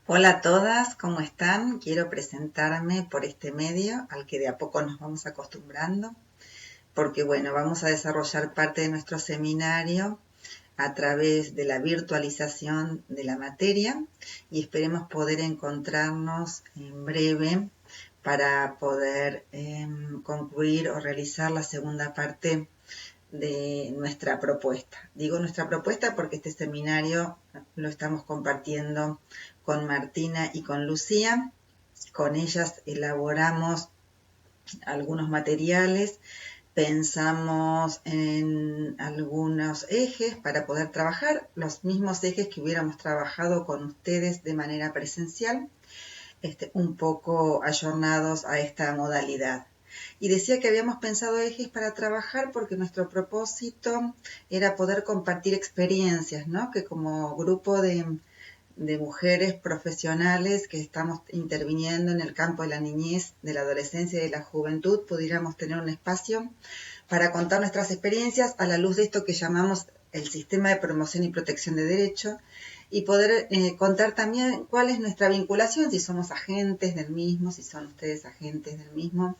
Hola a todas, ¿cómo están? Quiero presentarme por este medio al que de a poco nos vamos acostumbrando, porque bueno, vamos a desarrollar parte de nuestro seminario a través de la virtualización de la materia y esperemos poder encontrarnos en breve para poder concluir o realizar la segunda parte de nuestra propuesta. Digo nuestra propuesta porque este seminario lo estamos compartiendo con Martina y con Lucía. Con ellas elaboramos algunos materiales, pensamos en algunos ejes para poder trabajar, los mismos ejes que hubiéramos trabajado con ustedes de manera presencial, un poco ayornados a esta modalidad. Y decía que habíamos pensado ejes para trabajar porque nuestro propósito era poder compartir experiencias, ¿no? Que como grupo de mujeres profesionales que estamos interviniendo en el campo de la niñez, de la adolescencia y de la juventud, pudiéramos tener un espacio para contar nuestras experiencias a la luz de esto que llamamos el sistema de promoción y protección de derecho, y poder contar también cuál es nuestra vinculación, si somos agentes del mismo, si son ustedes agentes del mismo,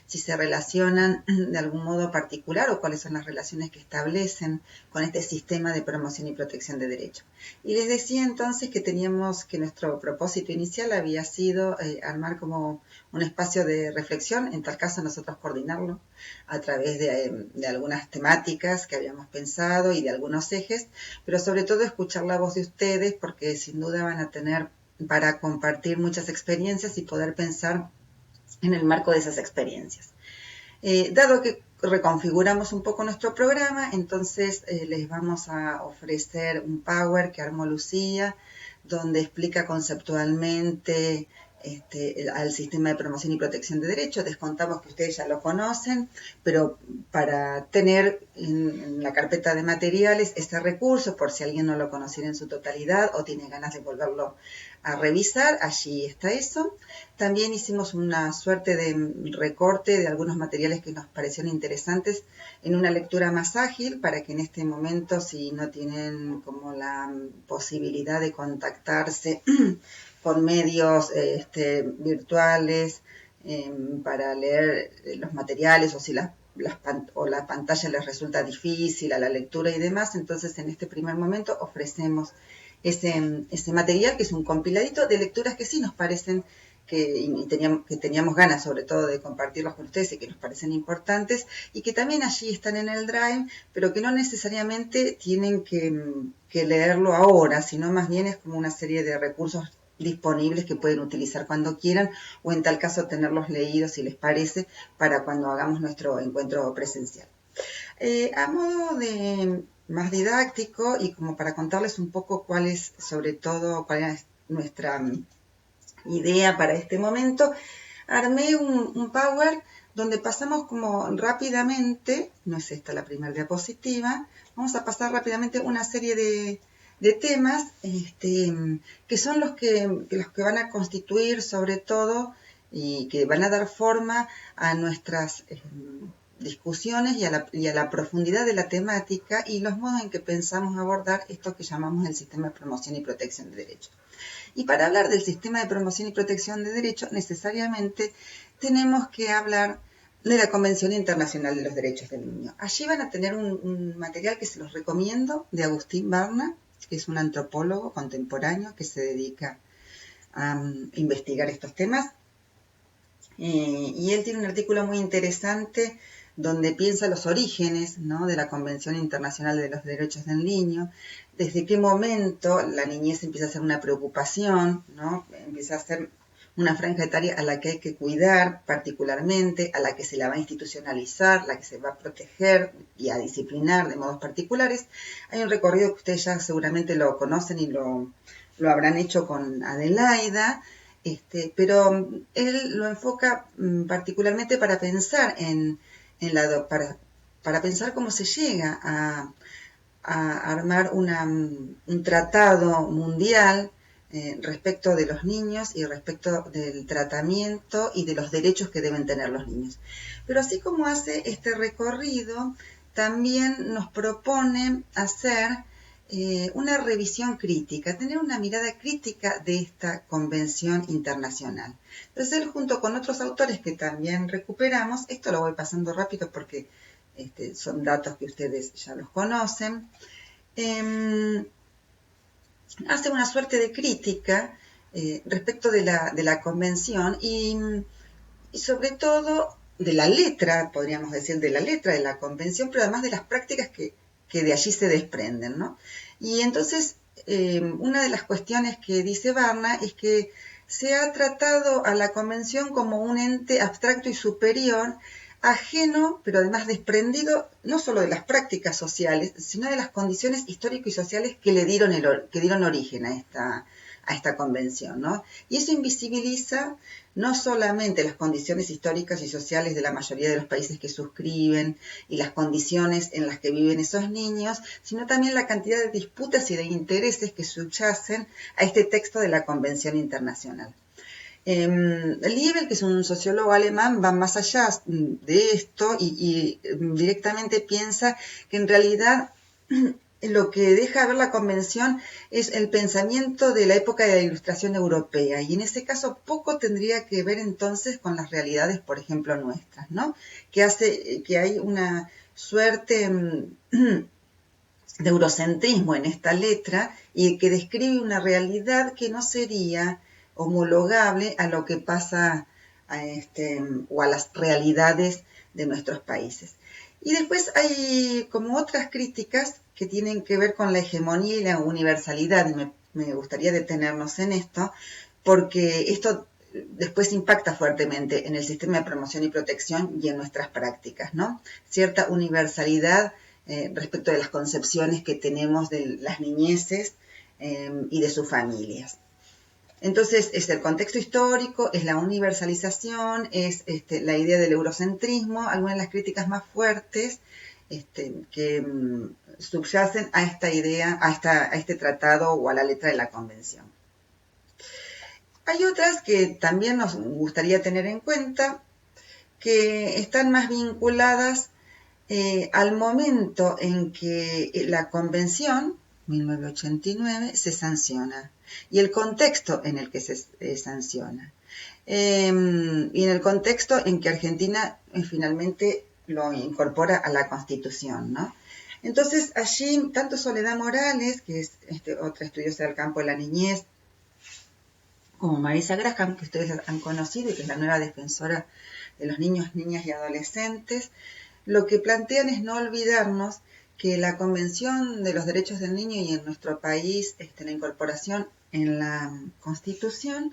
si se relacionan de algún modo particular o cuáles son las relaciones que establecen con este sistema de promoción y protección de derechos. Y les decía entonces que teníamos que nuestro propósito inicial había sido armar como un espacio de reflexión, en tal caso nosotros coordinarlo a través de algunas temáticas que habíamos pensado y de algunos ejes, pero sobre todo escuchar la voz de ustedes porque sin duda van a tener para compartir muchas experiencias y poder pensar en el marco de esas experiencias. Dado que reconfiguramos un poco nuestro programa, entonces les vamos a ofrecer un Power que armó Lucía, donde explica conceptualmente al sistema de promoción y protección de derechos. Descontamos que ustedes ya lo conocen, pero para tener en la carpeta de materiales este recurso, por si alguien no lo conociera en su totalidad o tiene ganas de volverlo a revisar, allí está eso. También hicimos una suerte de recorte de algunos materiales que nos parecieron interesantes en una lectura más ágil para que en este momento, si no tienen como la posibilidad de contactarse con medios virtuales para leer los materiales o si la pantalla les resulta difícil a la lectura y demás, entonces en este primer momento ofrecemos ese material que es un compiladito de lecturas que sí nos parecen que teníamos ganas sobre todo de compartirlos con ustedes y que nos parecen importantes y que también allí están en el Drive, pero que no necesariamente tienen que leerlo ahora, sino más bien es como una serie de recursos disponibles que pueden utilizar cuando quieran o en tal caso tenerlos leídos si les parece para cuando hagamos nuestro encuentro presencial. A modo de más didáctico y como para contarles un poco cuál es nuestra idea para este momento, armé un Power donde pasamos como rápidamente, no es esta la primera diapositiva, vamos a pasar rápidamente una serie de temas que son los que van a constituir sobre todo y que van a dar forma a nuestras discusiones y a la profundidad de la temática y los modos en que pensamos abordar esto que llamamos el sistema de promoción y protección de derechos. Y para hablar del sistema de promoción y protección de derechos, necesariamente tenemos que hablar de la Convención Internacional de los Derechos del Niño. Allí van a tener un material que se los recomiendo, de Agustín Barna, que es un antropólogo contemporáneo que se dedica a investigar estos temas. Y él tiene un artículo muy interesante donde piensa los orígenes, ¿no?, de la Convención Internacional de los Derechos del Niño, desde qué momento la niñez empieza a ser una preocupación, ¿no?, empieza a ser una franja etaria a la que hay que cuidar particularmente, a la que se la va a institucionalizar, la que se va a proteger y a disciplinar de modos particulares. Hay un recorrido que ustedes ya seguramente lo conocen y lo habrán hecho con Adelaida, pero él lo enfoca particularmente para pensar para pensar cómo se llega a armar un tratado mundial respecto de los niños y respecto del tratamiento y de los derechos que deben tener los niños. Pero así como hace este recorrido, también nos propone hacer una revisión crítica, tener una mirada crítica de esta convención internacional. Entonces él, junto con otros autores que también recuperamos, esto lo voy pasando rápido porque son datos que ustedes ya los conocen, hace una suerte de crítica respecto de la convención y sobre todo de la letra, podríamos decir, de la letra de la convención, pero además de las prácticas que de allí se desprenden, ¿no? Y entonces, una de las cuestiones que dice Barna es que se ha tratado a la convención como un ente abstracto y superior, ajeno, pero además desprendido, no solo de las prácticas sociales, sino de las condiciones histórico y sociales que dieron origen a esta convención, ¿no? Y eso invisibiliza no solamente las condiciones históricas y sociales de la mayoría de los países que suscriben y las condiciones en las que viven esos niños, sino también la cantidad de disputas y de intereses que subyacen a este texto de la Convención Internacional. Liebel, que es un sociólogo alemán, va más allá de esto y directamente piensa que en realidad lo que deja ver la convención es el pensamiento de la época de la Ilustración europea, y en ese caso poco tendría que ver entonces con las realidades, por ejemplo, nuestras, ¿no? Que hace que hay una suerte de eurocentrismo en esta letra y que describe una realidad que no sería homologable a lo que pasa o a las realidades de nuestros países. Y después hay como otras críticas que tienen que ver con la hegemonía y la universalidad, y me gustaría detenernos en esto, porque esto después impacta fuertemente en el sistema de promoción y protección y en nuestras prácticas, ¿no? Cierta universalidad respecto de las concepciones que tenemos de las niñeces y de sus familias. Entonces, es el contexto histórico, es la universalización, es la idea del eurocentrismo, algunas de las críticas más fuertes que subyacen a esta idea, a este tratado o a la letra de la convención. Hay otras que también nos gustaría tener en cuenta, que están más vinculadas al momento en que la convención, 1989, se sanciona, y el contexto en el que se sanciona, y en el contexto en que Argentina finalmente lo incorpora a la Constitución, ¿no? Entonces allí, tanto Soledad Morales, que es otra estudiosa del campo de la niñez, como Marisa Graham, que ustedes han conocido y que es la nueva defensora de los niños, niñas y adolescentes, lo que plantean es no olvidarnos que la Convención de los Derechos del Niño y en nuestro país la incorporación en la Constitución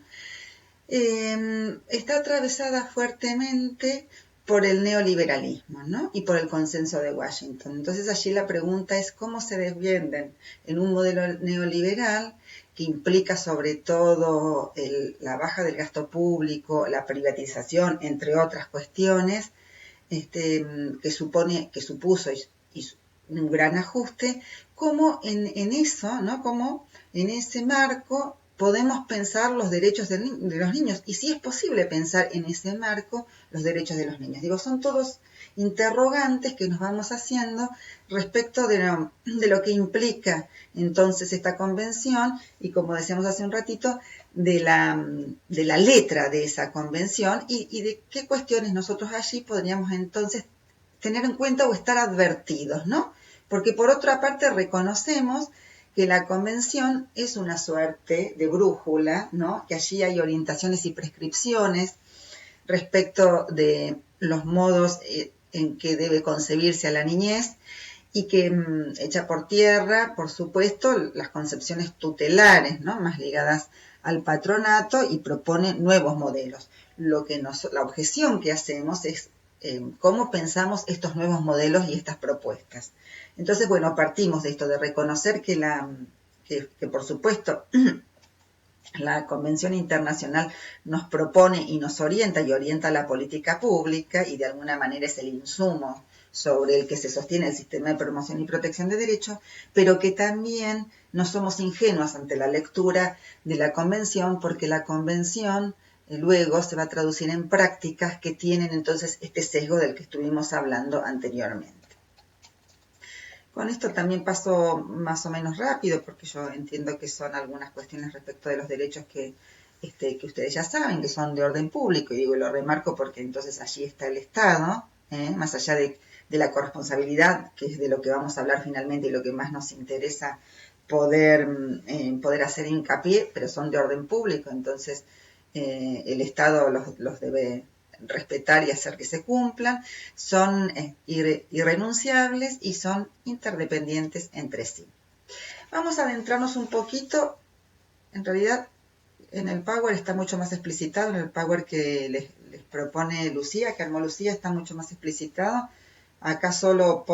está atravesada fuertemente por el neoliberalismo, ¿no? Y por el consenso de Washington. Entonces allí la pregunta es cómo se desvienden en un modelo neoliberal que implica sobre todo la baja del gasto público, la privatización, entre otras cuestiones, que supuso un gran ajuste, como en eso, ¿no? Como en ese marco podemos pensar los derechos de los niños, y si es posible pensar en ese marco los derechos de los niños. Digo, son todos interrogantes que nos vamos haciendo respecto de lo que implica entonces esta convención y, como decíamos hace un ratito, de la letra de esa convención y de qué cuestiones nosotros allí podríamos entonces tener en cuenta o estar advertidos, ¿no? Porque por otra parte reconocemos que la convención es una suerte de brújula, ¿no? Que allí hay orientaciones y prescripciones respecto de los modos en que debe concebirse a la niñez y que echa por tierra, por supuesto, las concepciones tutelares, ¿no? Más ligadas al patronato y propone nuevos modelos. La objeción que hacemos es cómo pensamos estos nuevos modelos y estas propuestas. Entonces, bueno, partimos de esto, de reconocer que por supuesto, la Convención Internacional nos propone y nos orienta y orienta la política pública y de alguna manera es el insumo sobre el que se sostiene el sistema de promoción y protección de derechos, pero que también no somos ingenuos ante la lectura de la Convención, porque la Convención luego se va a traducir en prácticas que tienen entonces este sesgo del que estuvimos hablando anteriormente. Con esto también paso más o menos rápido, porque yo entiendo que son algunas cuestiones respecto de los derechos que ustedes ya saben, que son de orden público, y digo, lo remarco porque entonces allí está el Estado, más allá de la corresponsabilidad, que es de lo que vamos a hablar finalmente y lo que más nos interesa poder hacer hincapié, pero son de orden público, entonces el Estado los debe respetar y hacer que se cumplan, son irrenunciables y son interdependientes entre sí. Vamos a adentrarnos un poquito, en realidad en el Power está mucho más explicitado, en el Power que les propone Lucía, que armó Lucía, está mucho más explicitado. Acá solo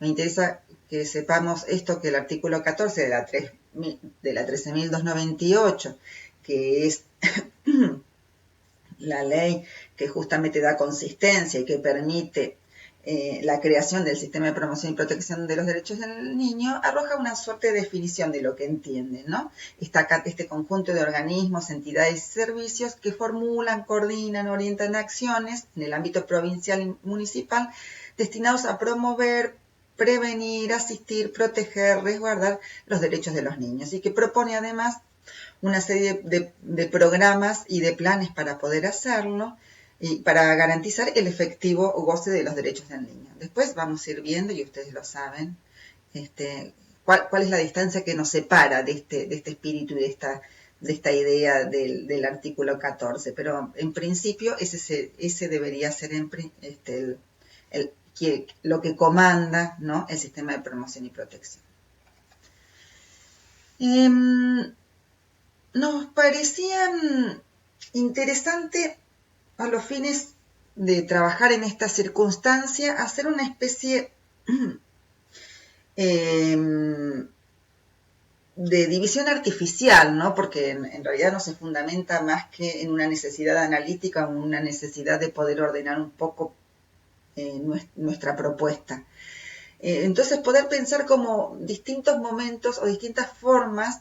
me interesa que sepamos esto, que el artículo 14 de la 13.298, que es la ley que justamente da consistencia y que permite la creación del sistema de promoción y protección de los derechos del niño, arroja una suerte de definición de lo que entiende, ¿no? Este conjunto de organismos, entidades y servicios que formulan, coordinan, orientan acciones en el ámbito provincial y municipal destinados a promover, prevenir, asistir, proteger, resguardar los derechos de los niños y que propone además una serie de programas y de planes para poder hacerlo y para garantizar el efectivo goce de los derechos del niño. Después vamos a ir viendo, y ustedes lo saben, cuál es la distancia que nos separa de este espíritu y de esta idea del artículo 14. Pero en principio ese debería ser lo que comanda, ¿no?, el sistema de promoción y protección. Nos parecía interesante, a los fines de trabajar en esta circunstancia, hacer una especie de división artificial, ¿no? Porque en realidad no se fundamenta más que en una necesidad analítica o en una necesidad de poder ordenar un poco nuestra propuesta. Entonces, poder pensar como distintos momentos o distintas formas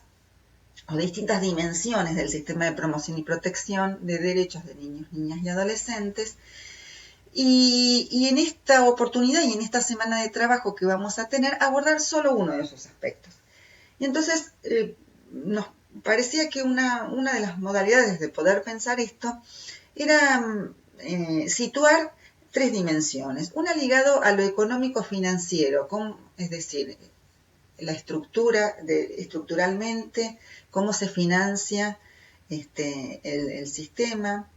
o distintas dimensiones del sistema de promoción y protección de derechos de niños, niñas y adolescentes. Y en esta oportunidad y en esta semana de trabajo que vamos a tener, abordar solo uno de esos aspectos. Y entonces nos parecía que una de las modalidades de poder pensar esto era situar tres dimensiones. Una ligado a lo económico-financiero, es decir, la estructuralmente, cómo se financia el sistema,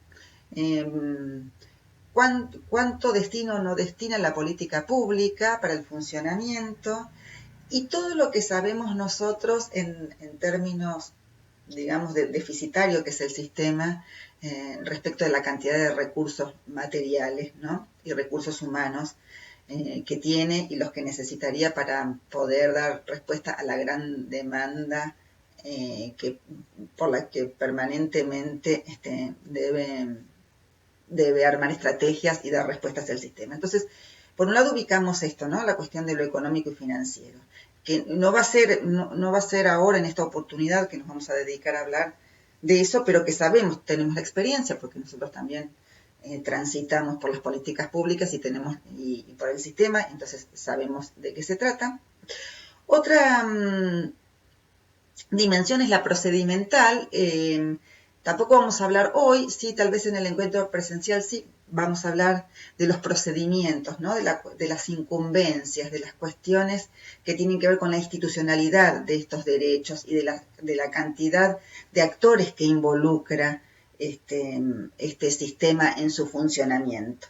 cuánto destina o no destina la política pública para el funcionamiento, y todo lo que sabemos nosotros en términos, digamos, de deficitario que es el sistema respecto de la cantidad de recursos materiales, ¿no?, y recursos humanos que tiene y los que necesitaría para poder dar respuesta a la gran demanda por la que permanentemente debe armar estrategias y dar respuestas al sistema. Entonces, por un lado ubicamos esto, ¿no?, la cuestión de lo económico y financiero, que no va a ser ahora en esta oportunidad que nos vamos a dedicar a hablar de eso, pero que tenemos la experiencia, porque nosotros también transitamos por las políticas públicas y por el sistema, entonces sabemos de qué se trata. Otra dimensión es la procedimental. Tampoco vamos a hablar hoy, sí, tal vez en el encuentro presencial sí, vamos a hablar de los procedimientos, ¿no?, de las incumbencias, de las cuestiones que tienen que ver con la institucionalidad de estos derechos y de la cantidad de actores que involucra este sistema en su funcionamiento.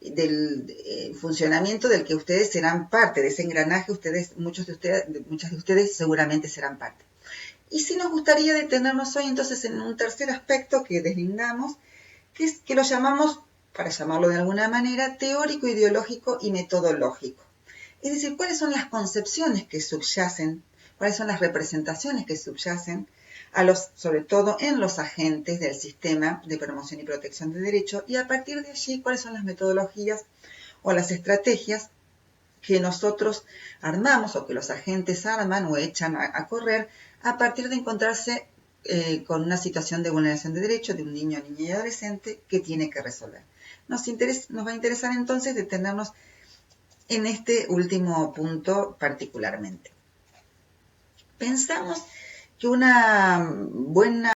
Del funcionamiento del que ustedes serán parte, de ese engranaje, muchas de ustedes seguramente serán parte. Y sí nos gustaría detenernos hoy entonces en un tercer aspecto que deslindamos, que lo llamamos, para llamarlo de alguna manera, teórico, ideológico y metodológico. Es decir, cuáles son las concepciones que subyacen, cuáles son las representaciones que subyacen sobre todo en los agentes del sistema de promoción y protección de derechos, y a partir de allí cuáles son las metodologías o las estrategias que nosotros armamos o que los agentes arman o echan a correr a partir de encontrarse con una situación de vulneración de derechos de un niño, niña y adolescente que tiene que resolver. Nos va a interesar entonces detenernos en este último punto particularmente. Pensamos que una buena